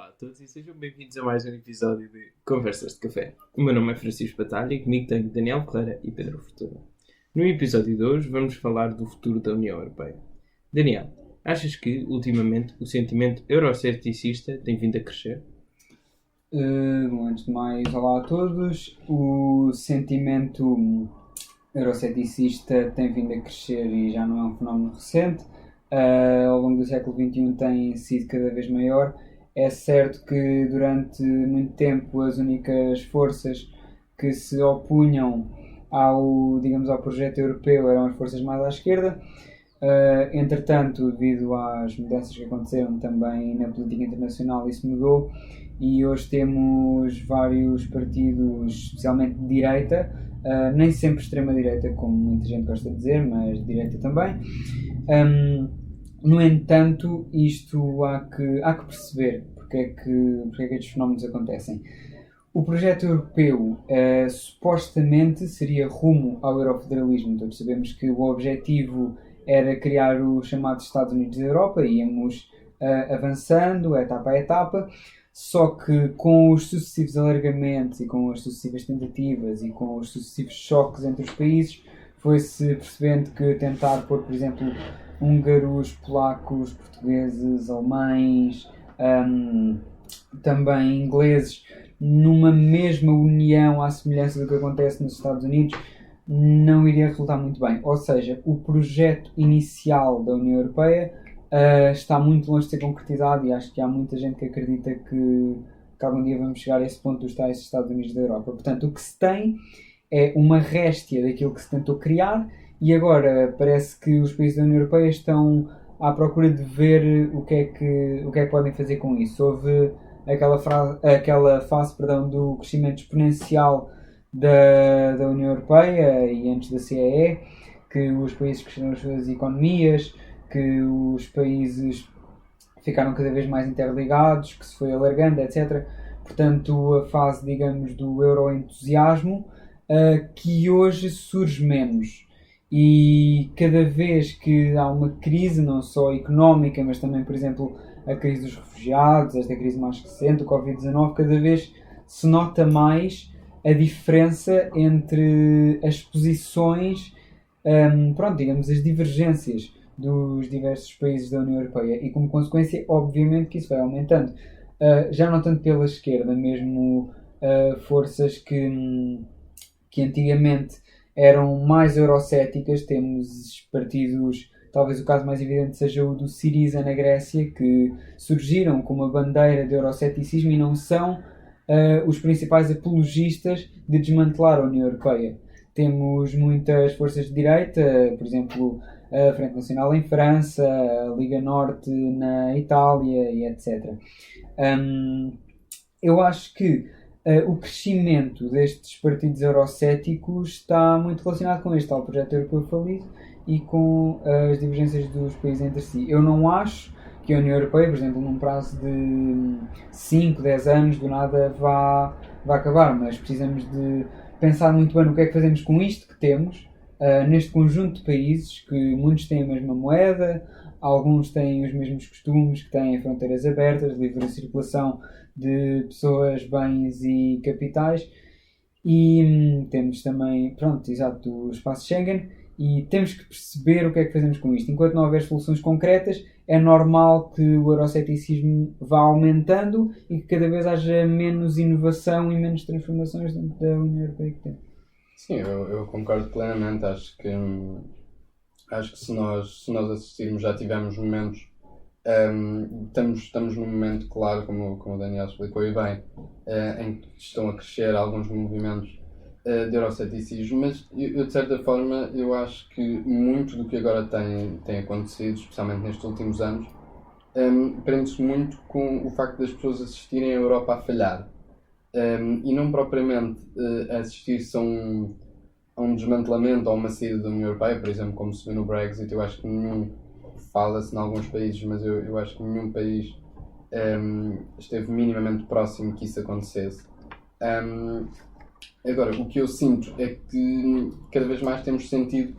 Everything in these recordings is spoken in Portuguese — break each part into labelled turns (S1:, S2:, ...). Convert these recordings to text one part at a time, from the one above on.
S1: Olá a todos e sejam bem-vindos a mais um episódio de Conversas de Café. O meu nome é Francisco Batalha e comigo tenho Daniel Ferreira e Pedro Fortuna. No episódio de hoje vamos falar do futuro da União Europeia. Daniel, achas que, ultimamente, o sentimento eurocepticista tem vindo a crescer?
S2: Bom, antes de mais, olá a todos. O sentimento eurocepticista tem vindo a crescer e já não é um fenómeno recente. Ao longo do século XXI tem sido cada vez maior. É certo que durante muito tempo as únicas forças que se opunham ao projeto europeu eram as forças mais à esquerda. Entretanto, devido às mudanças que aconteceram também na política internacional, isso mudou e hoje temos vários partidos, especialmente de direita, nem sempre extrema-direita, como muita gente gosta de dizer, mas de direita também. No entanto, isto há que perceber porque é que estes fenómenos acontecem. O projeto europeu supostamente seria rumo ao eurofederalismo. Todos sabemos que o objetivo era criar os chamados Estados Unidos da Europa, íamos avançando etapa a etapa, só que com os sucessivos alargamentos e com as sucessivas tentativas e com os sucessivos choques entre os países, foi-se percebendo que tentar pôr, por exemplo, húngaros, polacos, portugueses, alemães, também ingleses, numa mesma união à semelhança do que acontece nos Estados Unidos, não iria resultar muito bem. Ou seja, o projeto inicial da União Europeia está muito longe de ser concretizado e acho que há muita gente que acredita que algum dia vamos chegar a esse ponto dos tais Estados Unidos da Europa. Portanto, o que se tem é uma réstia daquilo que se tentou criar e agora parece que os países da União Europeia estão à procura de ver o que é que podem fazer com isso. Houve aquela fase do crescimento exponencial da União Europeia e antes da CEE, que os países cresceram as suas economias, que os países ficaram cada vez mais interligados, que se foi alargando, etc. Portanto, a fase, digamos, do euroentusiasmo, que hoje surge menos. E cada vez que há uma crise, não só económica, mas também, por exemplo, a crise dos refugiados, esta crise mais recente, o Covid-19, cada vez se nota mais a diferença entre as posições, as divergências dos diversos países da União Europeia e, como consequência, obviamente que isso vai aumentando. Já não tanto pela esquerda, mesmo forças que antigamente eram mais eurocéticas. Temos partidos, talvez o caso mais evidente seja o do Syriza na Grécia, que surgiram com uma bandeira de euroceticismo e não são os principais apologistas de desmantelar a União Europeia. Temos muitas forças de direita, por exemplo, a Frente Nacional em França, a Liga Norte na Itália e etc. Eu acho que o crescimento destes partidos eurocéticos está muito relacionado com este tal projeto europeu falido e com as divergências dos países entre si. Eu não acho que a União Europeia, por exemplo, num prazo de 5, 10 anos, do nada vá acabar, mas precisamos de pensar muito bem no que é que fazemos com isto que temos, neste conjunto de países, que muitos têm a mesma moeda, alguns têm os mesmos costumes, que têm fronteiras abertas, livre circulação de pessoas, bens e capitais, e temos também, o espaço Schengen, e temos que perceber o que é que fazemos com isto. Enquanto não houver soluções concretas, é normal que o euroceticismo vá aumentando e que cada vez haja menos inovação e menos transformações dentro da União Europeia que tem.
S3: Sim, eu concordo plenamente. Acho que se nós assistirmos, já tivemos momentos, estamos num momento, claro, como o Daniel explicou e bem, em que estão a crescer alguns movimentos de euroceticismo, mas eu, de certa forma, eu acho que muito do que agora tem acontecido, especialmente nestes últimos anos, prende-se muito com o facto das pessoas assistirem a Europa a falhar. E não propriamente assistir-se a um desmantelamento ou a uma saída da União Europeia, por exemplo, como se vê no Brexit. Eu acho que fala-se em alguns países, mas eu acho que nenhum país esteve minimamente próximo que isso acontecesse. Agora, o que eu sinto é que cada vez mais temos sentido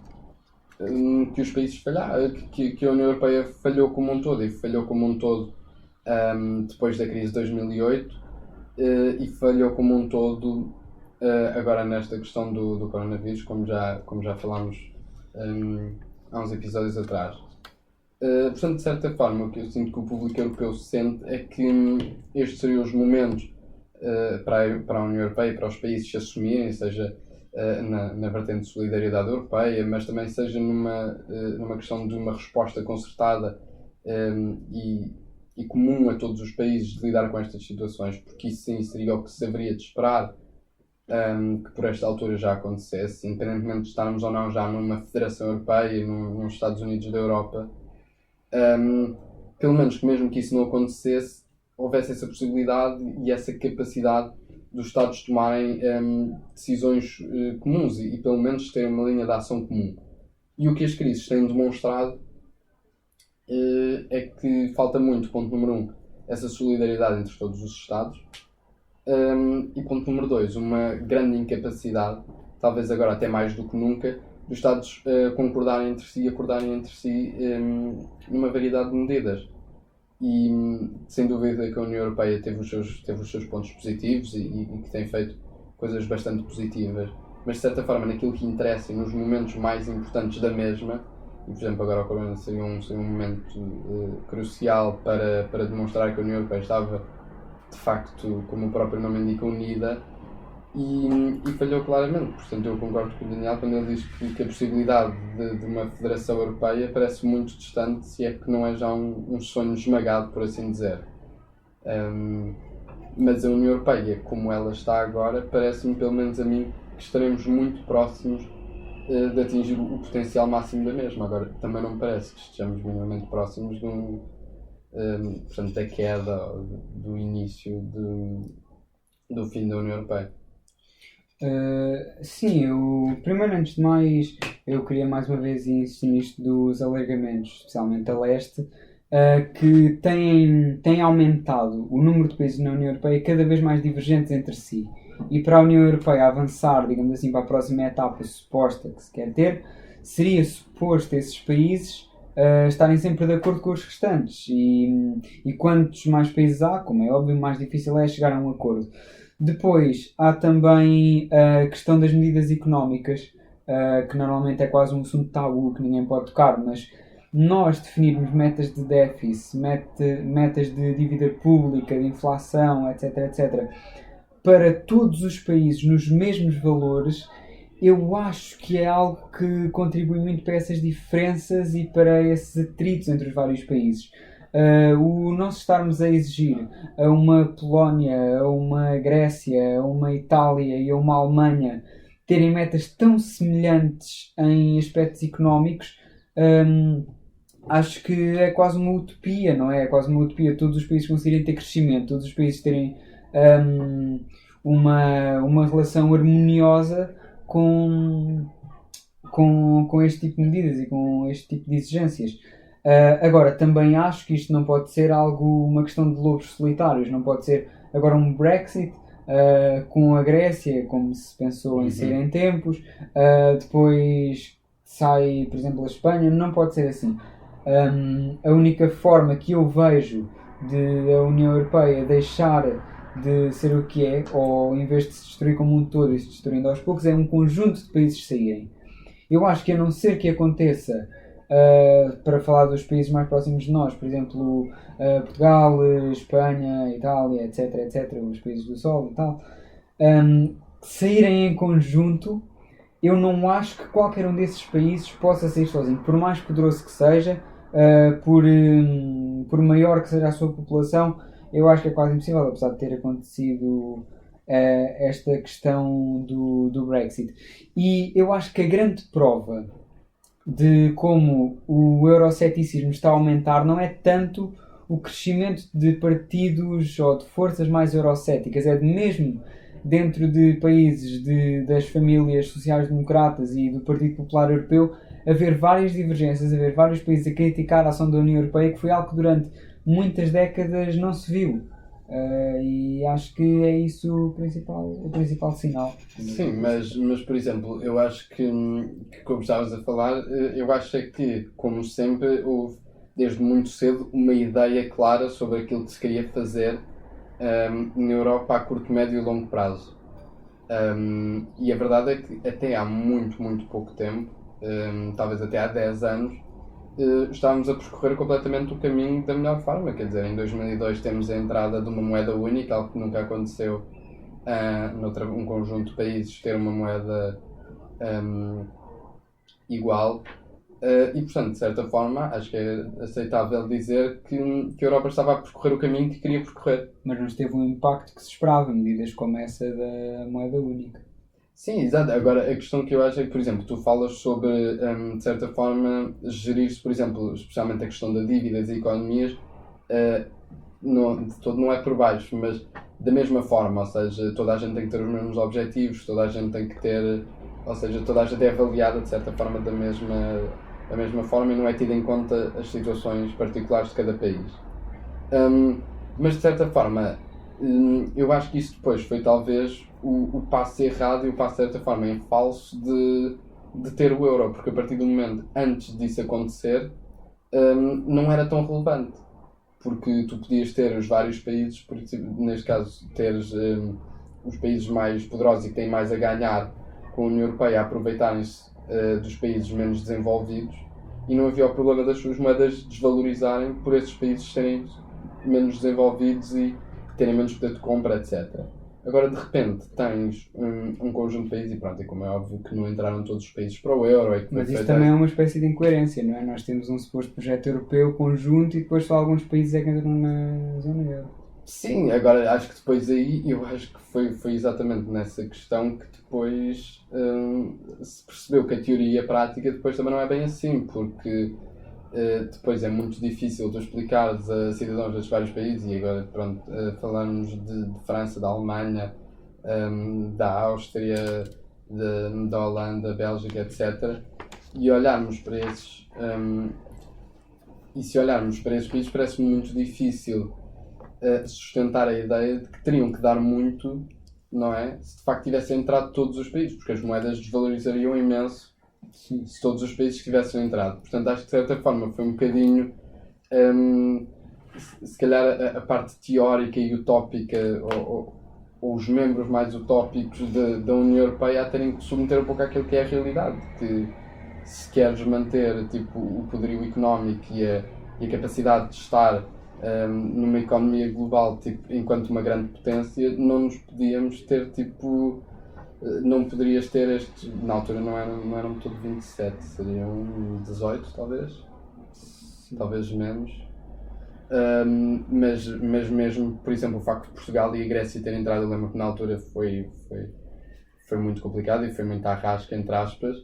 S3: que os países falharam, que a União Europeia falhou como um todo, e falhou como um todo depois da crise de 2008 e falhou como um todo agora nesta questão do coronavírus, como já falámos há uns episódios atrás. Portanto, de certa forma, o que eu sinto que o público europeu sente é que estes seriam os momentos para a União Europeia e para os países se assumirem, seja na vertente de solidariedade europeia, mas também seja numa questão de uma resposta concertada e comum a todos os países de lidar com estas situações, porque isso sim seria o que se haveria de esperar que por esta altura já acontecesse, independentemente de estarmos ou não já numa Federação Europeia, nos Estados Unidos da Europa. Pelo menos que mesmo que isso não acontecesse, houvesse essa possibilidade e essa capacidade dos Estados tomarem decisões comuns e pelo menos terem uma linha de ação comum. E o que as crises têm demonstrado é que falta muito, ponto número 1, essa solidariedade entre todos os Estados e ponto número 2, uma grande incapacidade, talvez agora até mais do que nunca, dos Estados concordarem entre si e acordarem entre si numa variedade de medidas. E sem dúvida que a União Europeia teve os seus pontos positivos e que tem feito coisas bastante positivas, mas de certa forma naquilo que interessa e nos momentos mais importantes da mesma, e por exemplo agora o Corona seria um momento crucial para demonstrar que a União Europeia estava de facto, como o próprio nome indica, unida, e falhou claramente. Portanto, eu concordo com o Daniel quando ele diz que a possibilidade de uma Federação Europeia parece muito distante, se é que não é já um sonho esmagado, por assim dizer. Mas a União Europeia, como ela está agora, parece-me, pelo menos a mim, que estaremos muito próximos de atingir o potencial máximo da mesma. Agora, também não me parece que estejamos minimamente próximos portanto, da queda, do início do fim da União Europeia.
S2: Sim, primeiro, antes de mais, eu queria mais uma vez insistir nisto dos alargamentos, especialmente a leste, que têm aumentado o número de países na União Europeia cada vez mais divergentes entre si. E para a União Europeia avançar, digamos assim, para a próxima etapa suposta que se quer ter, seria suposto esses países estarem sempre de acordo com os restantes. E quantos mais países há, como é óbvio, mais difícil é chegar a um acordo. Depois, há também a questão das medidas económicas, que normalmente é quase um assunto tabu que ninguém pode tocar, mas nós definirmos metas de déficit, metas de dívida pública, de inflação, etc., etc., para todos os países nos mesmos valores, eu acho que é algo que contribui muito para essas diferenças e para esses atritos entre os vários países. O nós estarmos a exigir a uma Polónia, a uma Grécia, a uma Itália e a uma Alemanha terem metas tão semelhantes em aspectos económicos, acho que é quase uma utopia, não é? É quase uma utopia todos os países conseguirem ter crescimento, todos os países terem uma relação harmoniosa com este tipo de medidas e com este tipo de exigências. Agora, também acho que isto não pode ser uma questão de lobos solitários, não pode ser agora um Brexit com a Grécia, como se pensou em ser em tempos, depois sai, por exemplo, a Espanha, não pode ser assim. A única forma que eu vejo de a União Europeia deixar de ser o que é, ou em vez de se destruir como um todo e se destruindo aos poucos, é um conjunto de países saírem. Eu acho que a não ser que aconteça, para falar dos países mais próximos de nós, por exemplo, Portugal, Espanha, Itália, etc., etc., os países do Sol e tal, saírem em conjunto, eu não acho que qualquer um desses países possa sair sozinho, por mais poderoso que seja, por maior que seja a sua população. Eu acho que é quase impossível, apesar de ter acontecido esta questão do Brexit. E eu acho que a grande prova de como o euroceticismo está a aumentar não é tanto o crescimento de partidos ou de forças mais eurocéticas, é mesmo dentro de países das famílias sociais-democratas e do Partido Popular Europeu haver várias divergências, haver vários países a criticar a ação da União Europeia, que foi algo que durante muitas décadas não se viu. E acho que é isso o principal sinal.
S3: Sim, mas por exemplo, eu acho que como estavas a falar, eu acho é que, como sempre, houve desde muito cedo, uma ideia clara sobre aquilo que se queria fazer na Europa a curto, médio e longo prazo. E a verdade é que até há muito, muito pouco tempo, talvez até há 10 anos, estávamos a percorrer completamente o caminho da melhor forma. Quer dizer, em 2002 temos a entrada de uma moeda única, algo que nunca aconteceu um conjunto de países ter uma moeda igual. E, portanto, de certa forma, acho que é aceitável dizer que a Europa estava a percorrer o caminho que queria percorrer.
S2: Mas não teve um impacto que se esperava, medidas como essa da moeda única.
S3: Sim, exato. Agora, a questão que eu acho é que, por exemplo, tu falas sobre, de certa forma, gerir-se, por exemplo, especialmente a questão da dívida das economias, de todo não é por baixo, mas da mesma forma, ou seja, toda a gente tem que ter os mesmos objetivos, toda a gente tem que ter, ou seja, toda a gente é avaliada, de certa forma, da mesma forma e não é tida em conta as situações particulares de cada país. Mas, de certa forma, eu acho que isso depois foi talvez o passo errado e o passo, de certa forma, em falso de ter o euro, porque a partir do momento antes disso acontecer, não era tão relevante. Porque tu podias ter os vários países, neste caso, teres os países mais poderosos e que têm mais a ganhar com a União Europeia a aproveitarem-se dos países menos desenvolvidos e não havia o problema das suas moedas desvalorizarem por esses países serem menos desenvolvidos e terem menos poder de compra, etc. Agora, de repente, tens um conjunto de países e pronto, é como é óbvio que não entraram todos os países para o euro.
S2: Mas isso também é uma espécie de incoerência, não é? Nós temos um suposto projeto europeu conjunto e depois só alguns países é que entram na zona euro.
S3: Sim, agora acho que depois aí, eu acho que foi exatamente nessa questão que depois se percebeu que a teoria e a prática depois também não é bem assim, porque depois é muito difícil tu explicares a cidadãos dos vários países, e agora pronto, falamos de França, da Alemanha, da Áustria, da Holanda, Bélgica, etc. E olharmos para esses se olharmos para esses países parece-me muito difícil sustentar a ideia de que teriam que dar muito, não é? Se de facto tivessem entrado todos os países, porque as moedas desvalorizariam imenso. Sim. Se todos os países tivessem entrado. Portanto, acho que de certa forma foi um bocadinho se calhar a parte teórica e utópica ou os membros mais utópicos da União Europeia a terem que submeter um pouco àquilo que é a realidade, que se queres manter tipo, o poderio económico e a capacidade de estar numa economia global tipo, enquanto uma grande potência, não nos podíamos ter tipo não poderias ter estes, na altura não eram todo 27, seriam 18 talvez, talvez menos, mas mesmo, por exemplo, o facto de Portugal e a Grécia terem entrado, eu lembro que na altura foi muito complicado e foi muito à rasca, entre aspas,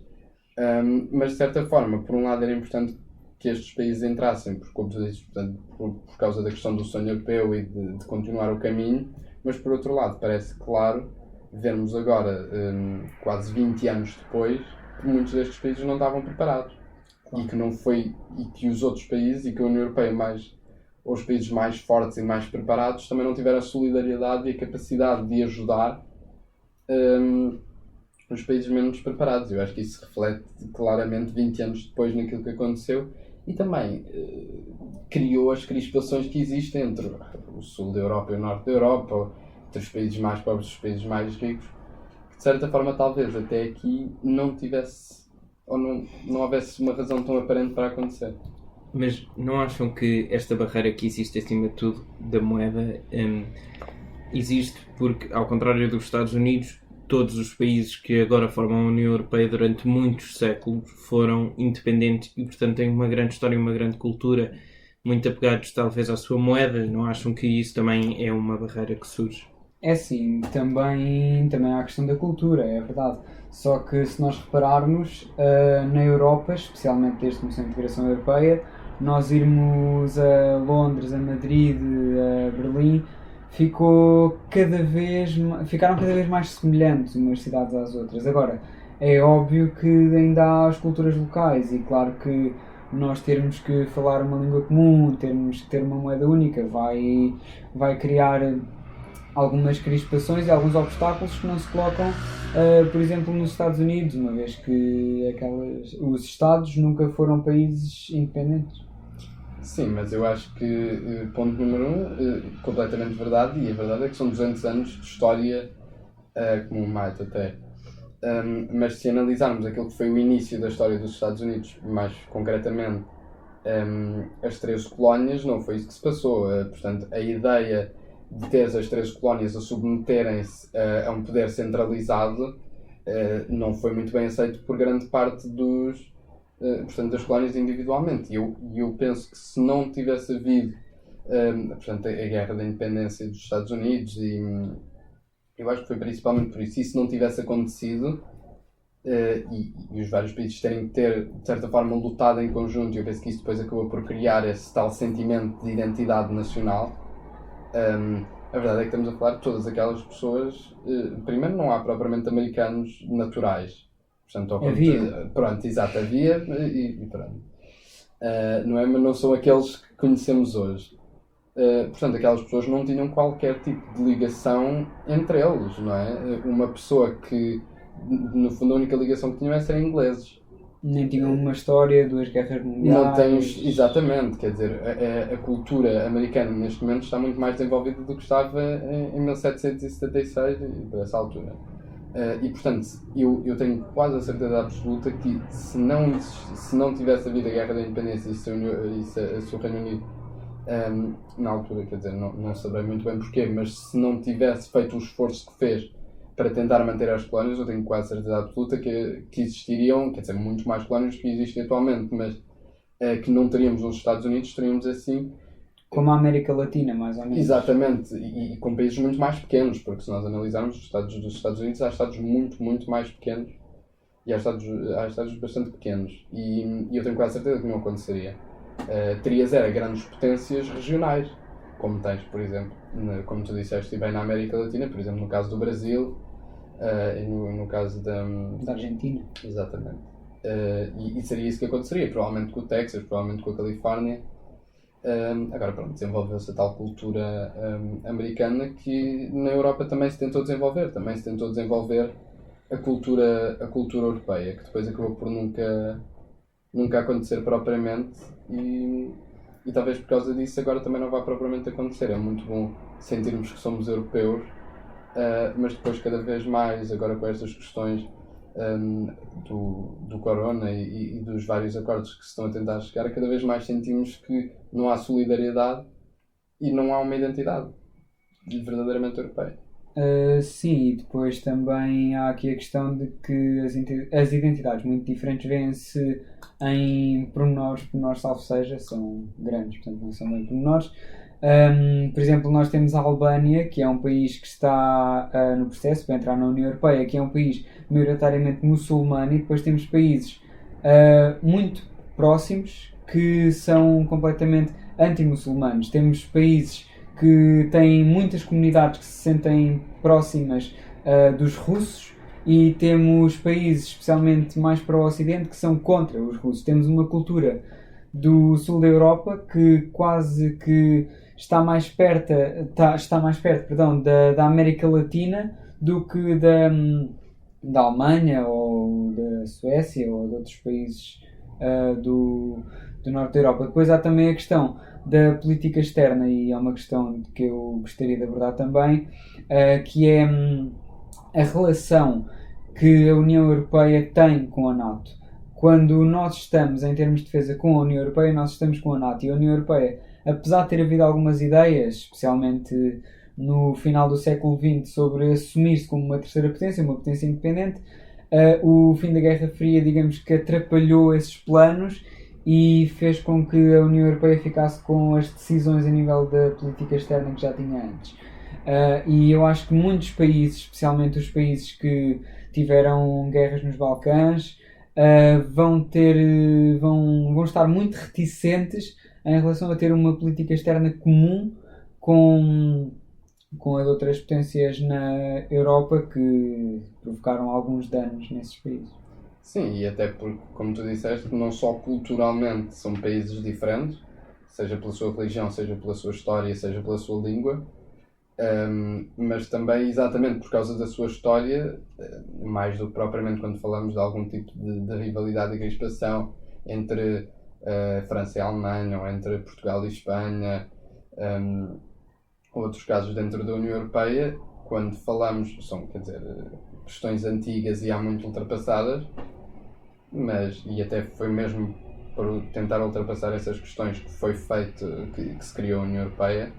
S3: mas de certa forma, por um lado era importante que estes países entrassem, porque, como tu dizes, portanto, por causa da questão do sonho europeu e de continuar o caminho, mas por outro lado parece claro vermos agora, quase 20 anos depois, que muitos destes países não estavam preparados. Claro. E que os outros países, e que a União Europeia, ou os países mais fortes e mais preparados, também não tiveram a solidariedade e a capacidade de ajudar os países menos preparados. Eu acho que isso reflete claramente 20 anos depois naquilo que aconteceu e também criou as crispações que existem entre o sul da Europa e o norte da Europa, entre os países mais pobres e os países mais ricos, que de certa forma talvez até aqui não tivesse ou não houvesse uma razão tão aparente para acontecer.
S1: Mas não acham que esta barreira que existe acima de tudo da moeda existe porque, ao contrário dos Estados Unidos, todos os países que agora formam a União Europeia durante muitos séculos foram independentes e, portanto, têm uma grande história e uma grande cultura, muito apegados talvez à sua moeda? Não acham que isso também é uma barreira que surge?
S2: É sim, também há a questão da cultura, é verdade. Só que se nós repararmos, na Europa, especialmente desde que começou a integração europeia, nós irmos a Londres, a Madrid, a Berlim, ficaram cada vez mais semelhantes umas cidades às outras. Agora, é óbvio que ainda há as culturas locais e claro que nós termos que falar uma língua comum, termos que ter uma moeda única, vai criar algumas crispações e alguns obstáculos que não se colocam, por exemplo, nos Estados Unidos, uma vez que os Estados nunca foram países independentes.
S3: Sim, mas eu acho que, ponto número completamente verdade, e a verdade é que são 200 anos de história comum, mais até. Mas se analisarmos aquilo que foi o início da história dos Estados Unidos, mais concretamente as 13 colónias, não foi isso que se passou. Portanto, a ideia de ter as 13 colónias a submeterem-se a um poder centralizado não foi muito bem aceito por grande parte portanto, das colónias individualmente. E eu penso que se não tivesse havido portanto, a Guerra da Independência dos Estados Unidos, e eu acho que foi principalmente por isso, e se não tivesse acontecido, e os vários países terem que ter, de certa forma, lutado em conjunto, e eu penso que isso depois acabou por criar esse tal sentimento de identidade nacional. A verdade é que estamos a falar de todas aquelas pessoas. Primeiro, não há propriamente americanos naturais. Portanto,
S2: Havia.
S3: Pronto, exato, havia e pronto. Não é? Mas não são aqueles que conhecemos hoje. Portanto, aquelas pessoas não tinham qualquer tipo de ligação entre eles, não é? Uma pessoa que, no fundo, a única ligação que tinham é ser ingleses.
S2: Nem tinham uma história, 2 guerras mundiais.
S3: Não tens, exatamente, quer dizer, a cultura americana neste momento está muito mais desenvolvida do que estava em 1776 e por essa altura. E portanto, eu tenho quase a certeza absoluta que se não tivesse havido a Guerra da Independência e se o Reino Unido, na altura, quer dizer, não saberei muito bem porquê, mas se não tivesse feito o esforço que fez para tentar manter as colónias, eu tenho quase certeza absoluta que existiriam, quer dizer, muito mais colónias que existem atualmente, mas que não teríamos os Estados Unidos, teríamos assim...
S2: Como a América Latina, mais ou menos.
S3: Exatamente, e com países muito mais pequenos, porque se nós analisarmos os Estados Unidos, há Estados muito, muito mais pequenos, e há Estados bastante pequenos, e eu tenho quase certeza que não aconteceria. Terias grandes potências regionais, como tens, por exemplo, como tu disseste bem, na América Latina, por exemplo, no caso do Brasil, e no caso da
S2: Argentina.
S3: Exatamente. E seria isso que aconteceria, provavelmente com o Texas, provavelmente com a Califórnia. Agora pronto, desenvolveu-se a tal cultura americana que na Europa também se tentou desenvolver. Também se tentou desenvolver a cultura europeia, que depois acabou por nunca acontecer propriamente, e talvez por causa disso agora também não vai propriamente acontecer. É muito bom sentirmos que somos europeus, mas depois cada vez mais, agora com estas questões do corona e dos vários acordos que se estão a tentar chegar, cada vez mais sentimos que não há solidariedade e não há uma identidade verdadeiramente europeia.
S2: Sim, e depois também há aqui a questão de que as identidades muito diferentes vêem-se em pormenores, salvo seja, são grandes, portanto não são bem pormenores. Por exemplo, nós temos a Albânia, que é um país que está no processo para entrar na União Europeia, que é um país maioritariamente muçulmano, e depois temos países muito próximos que são completamente anti-muçulmanos. Temos países que têm muitas comunidades que se sentem próximas dos russos, e temos países, especialmente mais para o Ocidente, que são contra os russos. Temos uma cultura do sul da Europa que quase que está mais perto da América Latina do que da Alemanha ou da Suécia ou de outros países do norte da Europa. Depois há também a questão da política externa, e é uma questão que eu gostaria de abordar também, que é a relação que a União Europeia tem com a NATO. Quando nós estamos em termos de defesa com a União Europeia, nós estamos com a NATO, e a União Europeia, apesar de ter havido algumas ideias, especialmente no final do século XX, sobre assumir-se como uma terceira potência, uma potência independente, o fim da Guerra Fria, digamos que atrapalhou esses planos e fez com que a União Europeia ficasse com as decisões a nível da política externa que já tinha antes. E eu acho que muitos países, especialmente os países que tiveram guerras nos Balcãs, vão estar muito reticentes em relação a ter uma política externa comum com as outras potências na Europa, que provocaram alguns danos nesses países.
S3: Sim, e até porque, como tu disseste, não só culturalmente são países diferentes, seja pela sua religião, seja pela sua história, seja pela sua língua, mas também exatamente por causa da sua história, mais do que propriamente quando falamos de algum tipo de rivalidade e crispação entre França e Alemanha, ou entre Portugal e Espanha, outros casos dentro da União Europeia, quando falamos, são, quer dizer, questões antigas e há muito ultrapassadas, e até foi mesmo para tentar ultrapassar essas questões que foi feito, que se criou a União Europeia.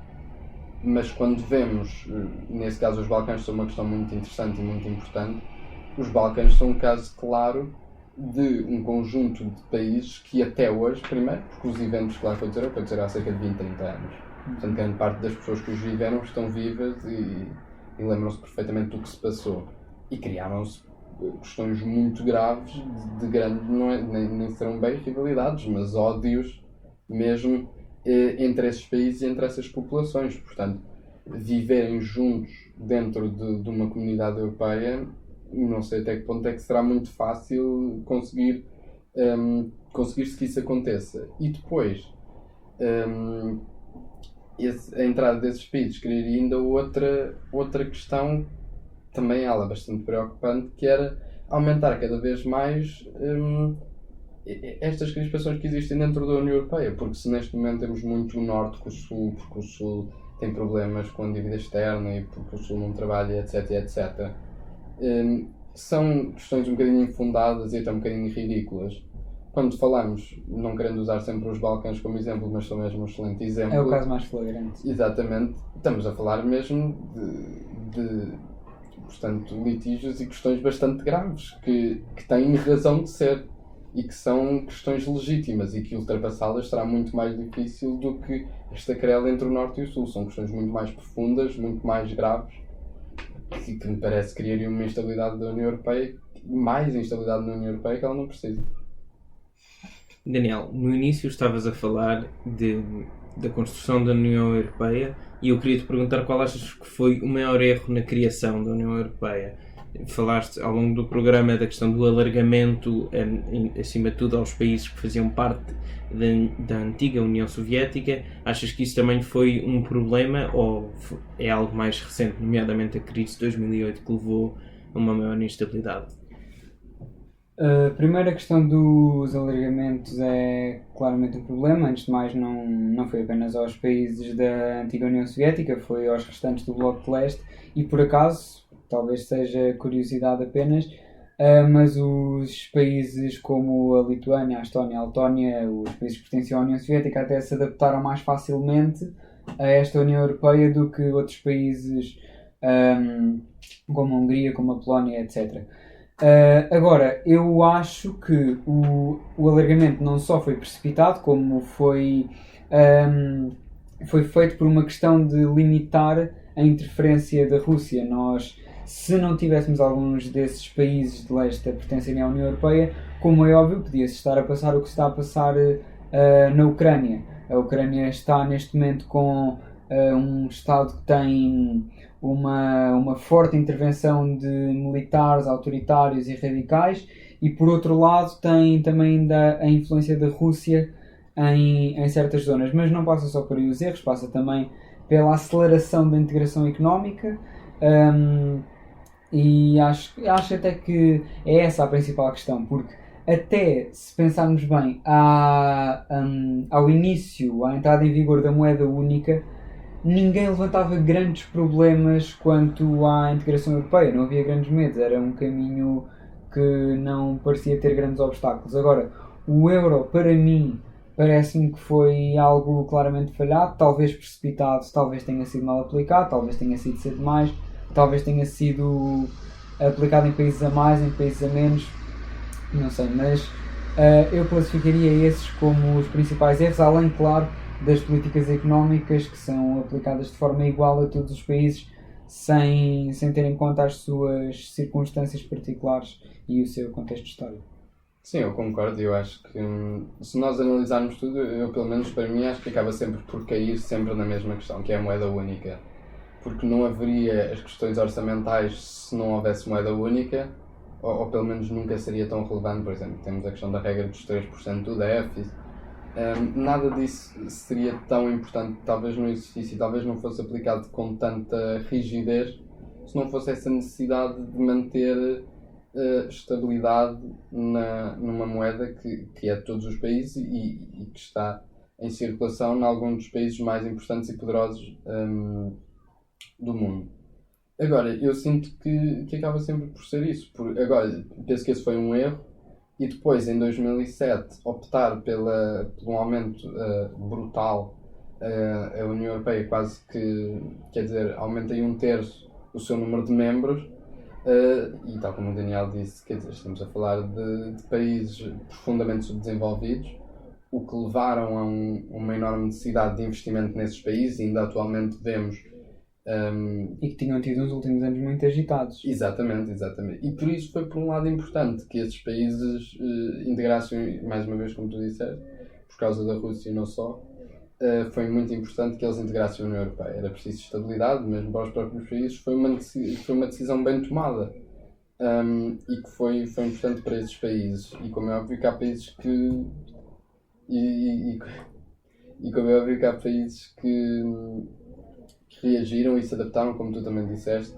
S3: Mas quando vemos, nesse caso os Balcãs são uma questão muito interessante e muito importante, os Balcãs são um caso claro de um conjunto de países que até hoje, primeiro porque os eventos que lá aconteceram há cerca de 20, 30 anos. Portanto, grande parte das pessoas que os viveram estão vivas e lembram-se perfeitamente do que se passou. E criaram-se questões muito graves, de grande, nem serão bem rivalidades, mas ódios mesmo entre esses países e entre essas populações. Portanto, viverem juntos dentro de uma comunidade europeia, não sei até que ponto é que será muito fácil conseguir-se que isso aconteça. E depois, a entrada desses países criaria ainda outra questão, também ela bastante preocupante, que era aumentar cada vez mais estas crispações que existem dentro da União Europeia, porque se neste momento temos muito o Norte com o Sul, porque o Sul tem problemas com a dívida externa e porque o Sul não trabalha, etc, etc, são questões um bocadinho infundadas e até um bocadinho ridículas. Quando falamos, não querendo usar sempre os Balcãs como exemplo, mas são mesmo um excelente exemplo.
S2: É o caso mais flagrante.
S3: Exatamente. Estamos a falar mesmo portanto, litígios e questões bastante graves, que têm razão de ser e que são questões legítimas e que ultrapassá-las será muito mais difícil do que esta querela entre o Norte e o Sul. São questões muito mais profundas, muito mais graves, e que me parece que criariam uma instabilidade da União Europeia, mais instabilidade na União Europeia que ela não precisa.
S1: Daniel, no início estavas a falar da construção da União Europeia e eu queria te perguntar qual achas que foi o maior erro na criação da União Europeia. Falaste ao longo do programa da questão do alargamento, acima de tudo, aos países que faziam parte da antiga União Soviética. Achas que isso também foi um problema ou é algo mais recente, nomeadamente a crise de 2008, que levou a uma maior instabilidade?
S2: A primeira questão dos alargamentos é claramente um problema. Antes de mais, não foi apenas aos países da antiga União Soviética, foi aos restantes do Bloco de Leste e, por acaso, talvez seja curiosidade apenas, mas os países como a Lituânia, a Estónia, a Letónia, os países que pertenciam à União Soviética até se adaptaram mais facilmente a esta União Europeia do que outros países como a Hungria, como a Polónia, etc. Agora, eu acho que o alargamento não só foi precipitado, como foi feito por uma questão de limitar a interferência da Rússia. Nós, se não tivéssemos alguns desses países de leste a pertencerem à União Europeia, como é óbvio, podia-se estar a passar o que está a passar na Ucrânia. A Ucrânia está neste momento com um Estado que tem uma forte intervenção de militares autoritários e radicais e, por outro lado, tem também a influência da Rússia em certas zonas. Mas não passa só por aí os erros, passa também pela aceleração da integração económica e acho até que é essa a principal questão, porque até se pensarmos bem ao início, à entrada em vigor da moeda única, ninguém levantava grandes problemas quanto à integração europeia, não havia grandes medos, era um caminho que não parecia ter grandes obstáculos. Agora, o euro, para mim, parece-me que foi algo claramente falhado, talvez precipitado, talvez tenha sido mal aplicado, talvez tenha sido cedo demais, talvez tenha sido aplicado em países a mais, em países a menos, não sei, mas eu classificaria esses como os principais erros, além, claro, das políticas económicas que são aplicadas de forma igual a todos os países sem ter em conta as suas circunstâncias particulares e o seu contexto histórico.
S3: Sim, eu concordo. Eu acho que se nós analisarmos tudo, eu pelo menos para mim acho que acaba sempre por cair sempre na mesma questão, que é a moeda única. Porque não haveria as questões orçamentais se não houvesse moeda única, ou pelo menos nunca seria tão relevante. Por exemplo, temos a questão da regra dos 3% do déficit. Nada disso seria tão importante, talvez não existisse e talvez não fosse aplicado com tanta rigidez se não fosse essa necessidade de manter estabilidade numa moeda que é de todos os países e que está em circulação em alguns dos países mais importantes e poderosos do mundo. Agora, eu sinto que acaba sempre por ser isso. Agora, penso que esse foi um erro e depois, em 2007, optar por um aumento brutal. A União Europeia quase que, quer dizer, aumenta em 1/3 o seu número de membros e tal como o Daniel disse, quer dizer, estamos a falar de países profundamente subdesenvolvidos, o que levaram a uma enorme necessidade de investimento nesses países e ainda atualmente vemos
S2: e que tinham tido nos últimos anos muito agitados.
S3: Exatamente. E por isso foi por um lado importante que esses países integrassem, mais uma vez como tu disseste, por causa da Rússia e não só, foi muito importante que eles integrassem a União Europeia. Era preciso estabilidade, mesmo para os próprios países, foi uma decisão bem tomada e que foi importante para esses países. E como é óbvio que há países que... E como é óbvio que há países que reagiram e se adaptaram, como tu também disseste,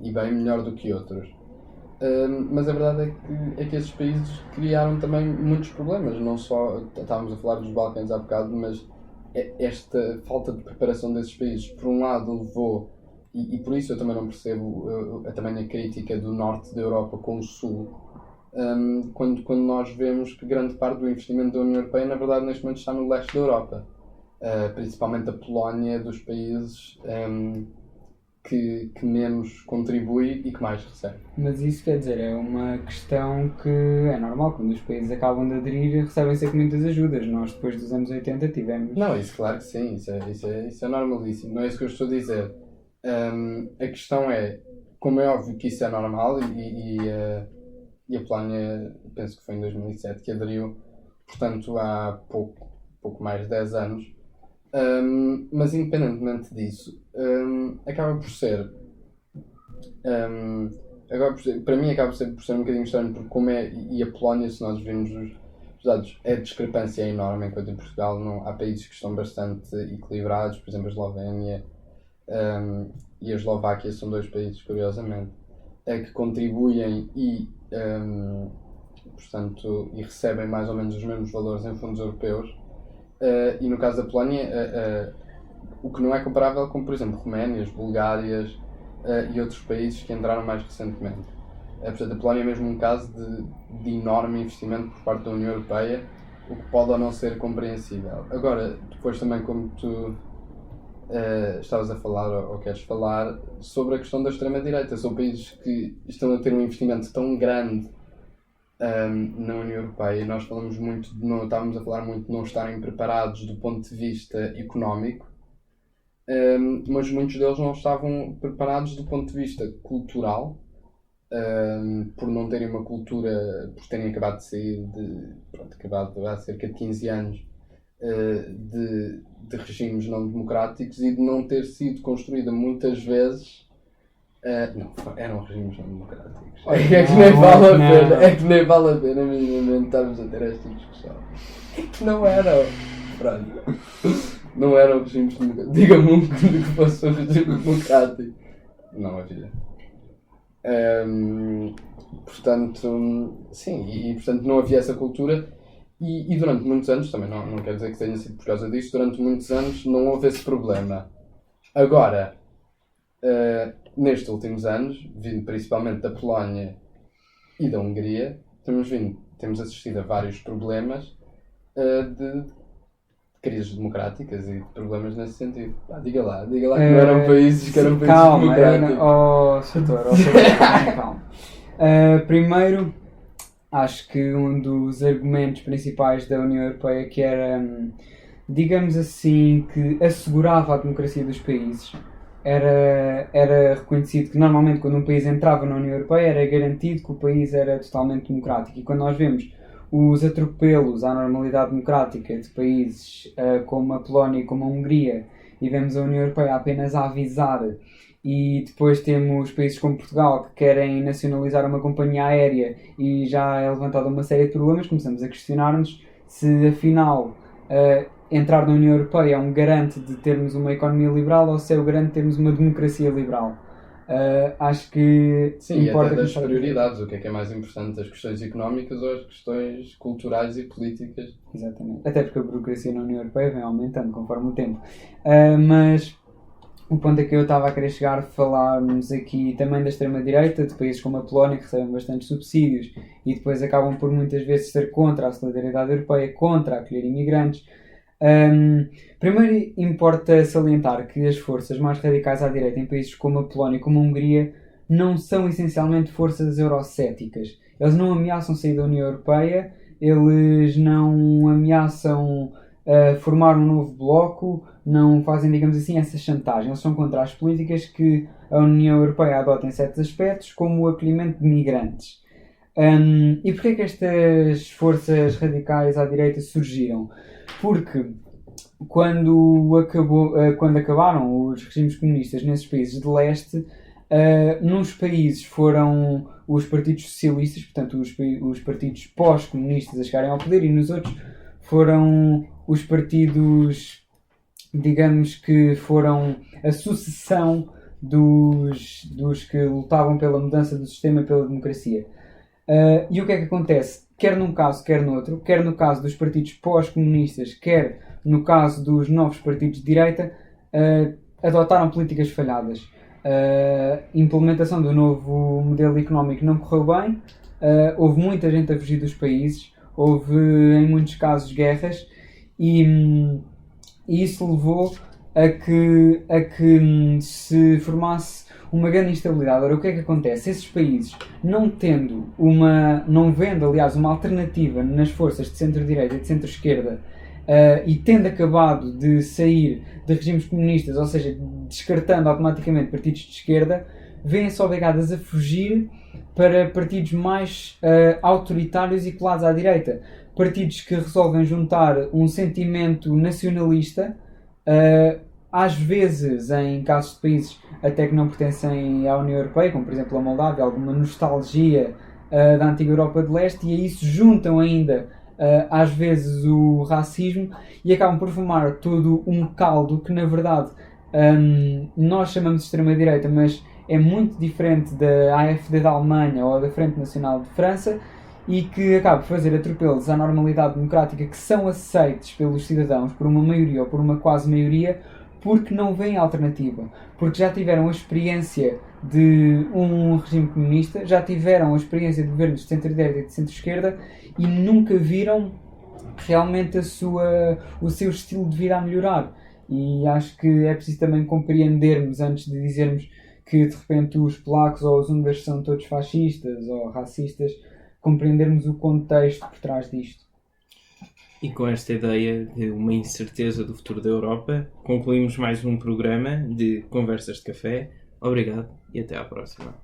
S3: e bem melhor do que outros. Mas a verdade é que esses países criaram também muitos problemas, não só, estávamos a falar dos Balcãs há bocado, mas esta falta de preparação desses países, por um lado levou, e por isso eu também não percebo também a crítica do norte da Europa com o sul, quando nós vemos que grande parte do investimento da União Europeia, na verdade, neste momento está no leste da Europa. Principalmente a Polónia, dos países que menos contribui e que mais recebe.
S2: Mas isso quer dizer, é uma questão que é normal, quando os países acabam de aderir, recebem sempre muitas ajudas. Nós, depois dos anos 80, tivemos...
S3: Não, isso claro que sim, isso é normalíssimo, não é isso que eu estou a dizer. A questão é, como é óbvio que isso é normal e a Polónia, penso que foi em 2007 que aderiu, portanto há pouco mais de 10 anos. Mas independentemente disso, acaba por ser, para mim acaba por ser um bocadinho estranho, porque como é, e a Polónia, se nós virmos os dados, a discrepância é enorme, enquanto em Portugal há países que estão bastante equilibrados, por exemplo a Eslovénia e a Eslováquia são dois países, curiosamente, que contribuem portanto, e recebem mais ou menos os mesmos valores em fundos europeus. E no caso da Polónia, o que não é comparável com, por exemplo, Roménias, Bulgárias e outros países que entraram mais recentemente. Portanto, a Polónia é mesmo um caso de enorme investimento por parte da União Europeia, o que pode ou não ser compreensível. Agora, depois também, como tu estavas a falar ou queres falar, sobre a questão da extrema-direita. São países que estão a ter um investimento tão grande na União Europeia, e nós falamos muito estávamos a falar muito de não estarem preparados do ponto de vista económico, mas muitos deles não estavam preparados do ponto de vista cultural, por não terem uma cultura, por terem acabado de sair acabado há cerca de 15 anos de regimes não democráticos e de não ter sido construída muitas vezes. Não, eram regimes não democráticos. É que nem vale a pena minimamente estarmos a ter esta discussão. É que não eram. Pronto. Não eram regimes democráticos. Diga-me um que fosse um regime democrático. Não havia. Portanto, sim, e portanto não havia essa cultura. E durante muitos anos, também não quero dizer que tenha sido por causa disso, durante muitos anos não houve esse problema. Agora, nestes últimos anos, vindo principalmente da Polónia e da Hungria, temos assistido a vários problemas de crises democráticas e de problemas nesse sentido. Diga lá que não eram países democráticos.
S2: Calma, calma. Primeiro, acho que um dos argumentos principais da União Europeia que era, digamos assim, que assegurava a democracia dos países, era reconhecido que normalmente quando um país entrava na União Europeia era garantido que o país era totalmente democrático. E quando nós vemos os atropelos à normalidade democrática de países como a Polónia e como a Hungria, e vemos a União Europeia apenas a avisar, e depois temos países como Portugal que querem nacionalizar uma companhia aérea e já é levantada uma série de problemas, começamos a questionar-nos se afinal entrar na União Europeia é um garante de termos uma economia liberal ou se é o garante de termos uma democracia liberal. Acho que
S3: Sim, e
S2: importa
S3: até das
S2: começar a-
S3: prioridades, o que é mais importante, as questões económicas ou as questões culturais e políticas.
S2: Exatamente. Até porque a burocracia na União Europeia vem aumentando conforme o tempo. Mas o ponto é que eu estava a querer chegar, falarmos aqui também da extrema-direita, de países como a Polónia, que recebem bastantes subsídios e depois acabam por muitas vezes ser contra a solidariedade europeia, contra acolher imigrantes. Primeiro importa salientar que as forças mais radicais à direita em países como a Polónia e como a Hungria não são essencialmente forças eurocéticas. Eles não ameaçam sair da União Europeia, eles não ameaçam formar um novo bloco, não fazem, digamos assim, essa chantagem. Eles são contra as políticas que a União Europeia adota em certos aspectos, como o acolhimento de migrantes. E porquê é que estas forças radicais à direita surgiram? Porque quando acabaram os regimes comunistas nesses países de leste, nos países foram os partidos socialistas, portanto os partidos pós-comunistas a chegarem ao poder, e nos outros foram os partidos, digamos que foram a sucessão dos que lutavam pela mudança do sistema e pela democracia. E o que é que acontece? Quer num caso, quer noutro, quer no caso dos partidos pós-comunistas, quer no caso dos novos partidos de direita, adotaram políticas falhadas. A implementação do novo modelo económico não correu bem, houve muita gente a fugir dos países, houve em muitos casos guerras, e isso levou a que se formasse uma grande instabilidade. Ora, o que é que acontece? Esses países, não vendo, aliás, uma alternativa nas forças de centro-direita e de centro-esquerda, e tendo acabado de sair de regimes comunistas, ou seja, descartando automaticamente partidos de esquerda, vêm-se obrigadas a fugir para partidos mais autoritários e colados à direita. Partidos que resolvem juntar um sentimento nacionalista, às vezes, em casos de países até que não pertencem à União Europeia, como por exemplo a Moldávia, alguma nostalgia da antiga Europa de Leste, e a isso juntam ainda às vezes o racismo e acabam por formar todo um caldo que na verdade nós chamamos de extrema-direita, mas é muito diferente da AfD da Alemanha ou da Frente Nacional de França, e que acaba por fazer atropelos à normalidade democrática que são aceites pelos cidadãos por uma maioria ou por uma quase maioria, porque não vêem alternativa, porque já tiveram a experiência de um regime comunista, já tiveram a experiência de governos de centro-direita e de centro-esquerda e nunca viram realmente o seu estilo de vida a melhorar. E acho que é preciso também compreendermos, antes de dizermos que de repente os polacos ou os húngaros são todos fascistas ou racistas, compreendermos o contexto por trás disto.
S1: E com esta ideia de uma incerteza do futuro da Europa, concluímos mais um programa de Conversas de Café. Obrigado e até à próxima.